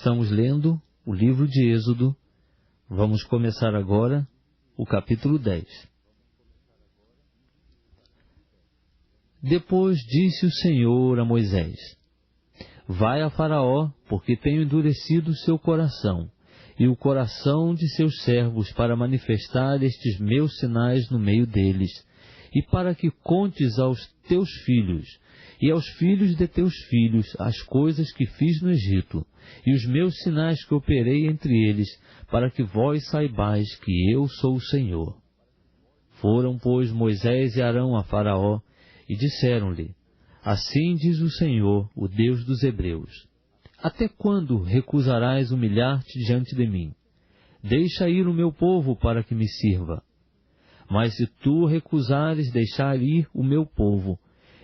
Estamos lendo o livro de Êxodo. Vamos começar agora o capítulo 10. Depois disse o Senhor a Moisés: Vai a Faraó, porque tenho endurecido seu coração e o coração de seus servos para manifestar estes meus sinais no meio deles, e para que contes aos teus filhos e aos filhos de teus filhos as coisas que fiz no Egito, e os meus sinais que operei entre eles, para que vós saibais que eu sou o Senhor. Foram, pois, Moisés e Arão a Faraó, e disseram-lhe: Assim diz o Senhor, o Deus dos Hebreus: Até quando recusarás humilhar-te diante de mim? Deixa ir o meu povo para que me sirva. Mas se tu recusares deixar ir o meu povo,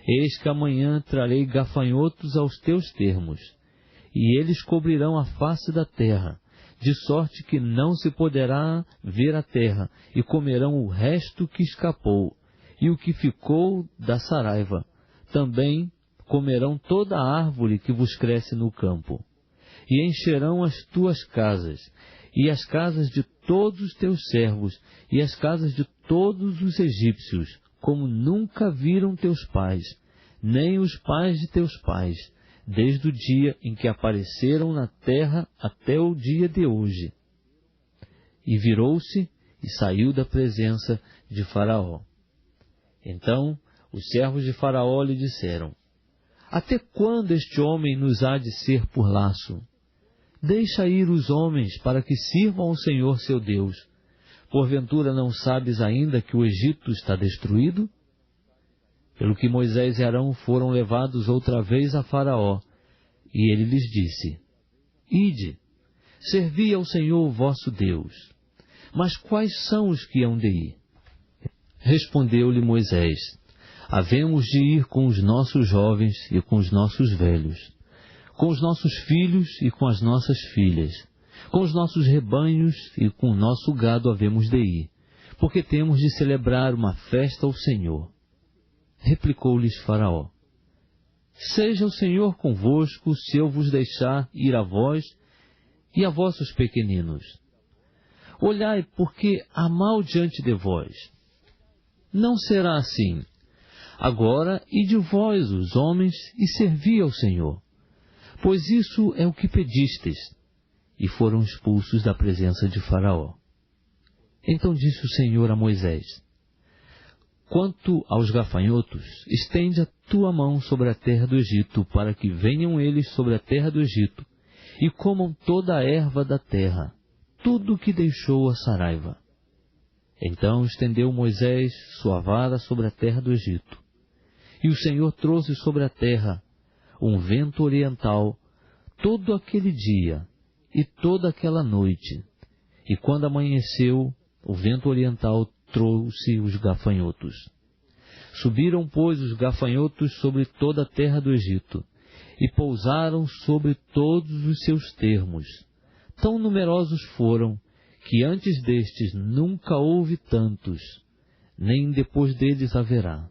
eis que amanhã trarei gafanhotos aos teus termos, e eles cobrirão a face da terra, de sorte que não se poderá ver a terra, e comerão o resto que escapou, e o que ficou da saraiva. Também comerão toda a árvore que vos cresce no campo, e encherão as tuas casas, e as casas de todos os teus servos, e as casas de todos os egípcios, como nunca viram teus pais, nem os pais de teus pais, desde o dia em que apareceram na terra até o dia de hoje. E virou-se e saiu da presença de Faraó. Então os servos de Faraó lhe disseram: Até quando este homem nos há de ser por laço? Deixa ir os homens para que sirvam ao Senhor seu Deus. Porventura não sabes ainda que o Egito está destruído? Pelo que Moisés e Arão foram levados outra vez a Faraó, e ele lhes disse: Ide, servi ao Senhor vosso Deus. Mas quais são os que hão de ir? Respondeu-lhe Moisés: Havemos de ir com os nossos jovens e com os nossos velhos, com os nossos filhos e com as nossas filhas, com os nossos rebanhos e com o nosso gado havemos de ir, porque temos de celebrar uma festa ao Senhor. Replicou-lhes Faraó: Seja o Senhor convosco, se eu vos deixar ir a vós e a vossos pequeninos. Olhai, porque há mal diante de vós. Não será assim. Agora ide vós, os homens, e servi ao Senhor, pois isso é o que pedistes. E foram expulsos da presença de Faraó. Então disse o Senhor a Moisés: Quanto aos gafanhotos, estende a tua mão sobre a terra do Egito, para que venham eles sobre a terra do Egito, e comam toda a erva da terra, tudo o que deixou a saraiva. Então estendeu Moisés sua vara sobre a terra do Egito, e o Senhor trouxe sobre a terra um vento oriental todo aquele dia e toda aquela noite, e quando amanheceu, o vento oriental trouxe os gafanhotos. Subiram, pois, os gafanhotos sobre toda a terra do Egito, e pousaram sobre todos os seus termos. Tão numerosos foram, que antes destes nunca houve tantos, nem depois deles haverá.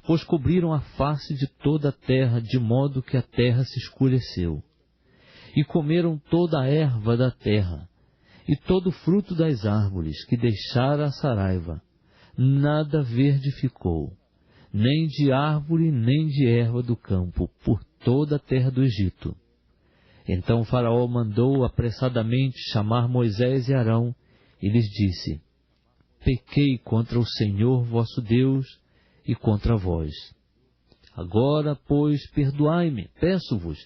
Pois cobriram a face de toda a terra, de modo que a terra se escureceu. E comeram toda a erva da terra, e todo o fruto das árvores que deixara a saraiva. Nada verde ficou, nem de árvore, nem de erva do campo, por toda a terra do Egito. Então Faraó mandou apressadamente chamar Moisés e Arão, e lhes disse: Pequei contra o Senhor vosso Deus e contra vós. Agora, pois, perdoai-me, peço-vos,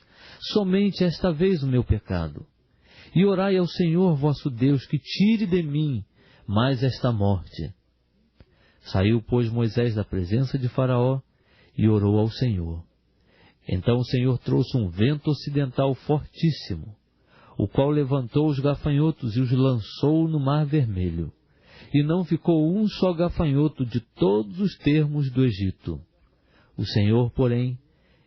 somente esta vez o meu pecado. E orai ao Senhor vosso Deus, que tire de mim mais esta morte. Saiu, pois, Moisés da presença de Faraó e orou ao Senhor. Então o Senhor trouxe um vento ocidental fortíssimo, o qual levantou os gafanhotos e os lançou no mar Vermelho. E não ficou um só gafanhoto de todos os termos do Egito. O Senhor, porém,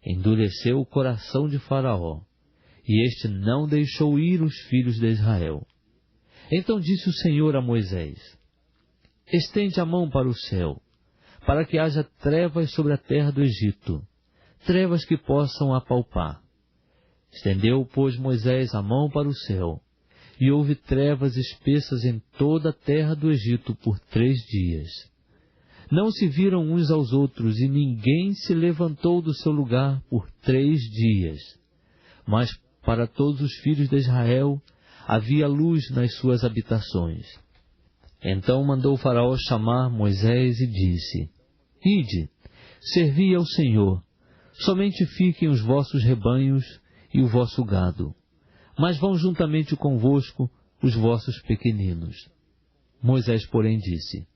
endureceu o coração de Faraó, e este não deixou ir os filhos de Israel. Então disse o Senhor a Moisés: Estende a mão para o céu, para que haja trevas sobre a terra do Egito, trevas que possam apalpar. Estendeu, pois, Moisés a mão para o céu, e houve trevas espessas em toda a terra do Egito por 3 dias. Não se viram uns aos outros, e ninguém se levantou do seu lugar por 3 dias. Mas para todos os filhos de Israel havia luz nas suas habitações. Então mandou Faraó chamar Moisés e disse: Ide, servi ao Senhor, somente fiquem os vossos rebanhos e o vosso gado, mas vão juntamente convosco os vossos pequeninos. Moisés, porém, disse: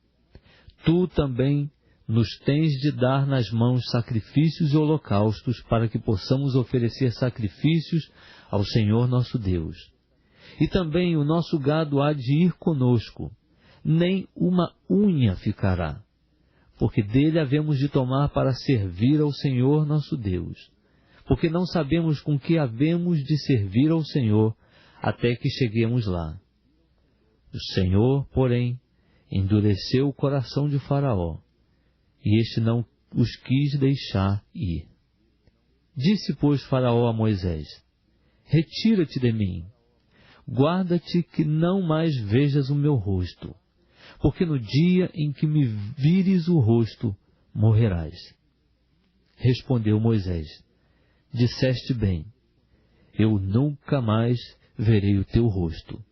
Tu também nos tens de dar nas mãos sacrifícios e holocaustos, para que possamos oferecer sacrifícios ao Senhor nosso Deus. E também o nosso gado há de ir conosco, nem uma unha ficará, porque dele havemos de tomar para servir ao Senhor nosso Deus, porque não sabemos com que havemos de servir ao Senhor até que cheguemos lá. O Senhor, porém, endureceu o coração de Faraó, e este não os quis deixar ir. Disse, pois, Faraó a Moisés: Retira-te de mim, guarda-te que não mais vejas o meu rosto, porque no dia em que me vires o rosto, morrerás. Respondeu Moisés: Disseste bem, eu nunca mais verei o teu rosto.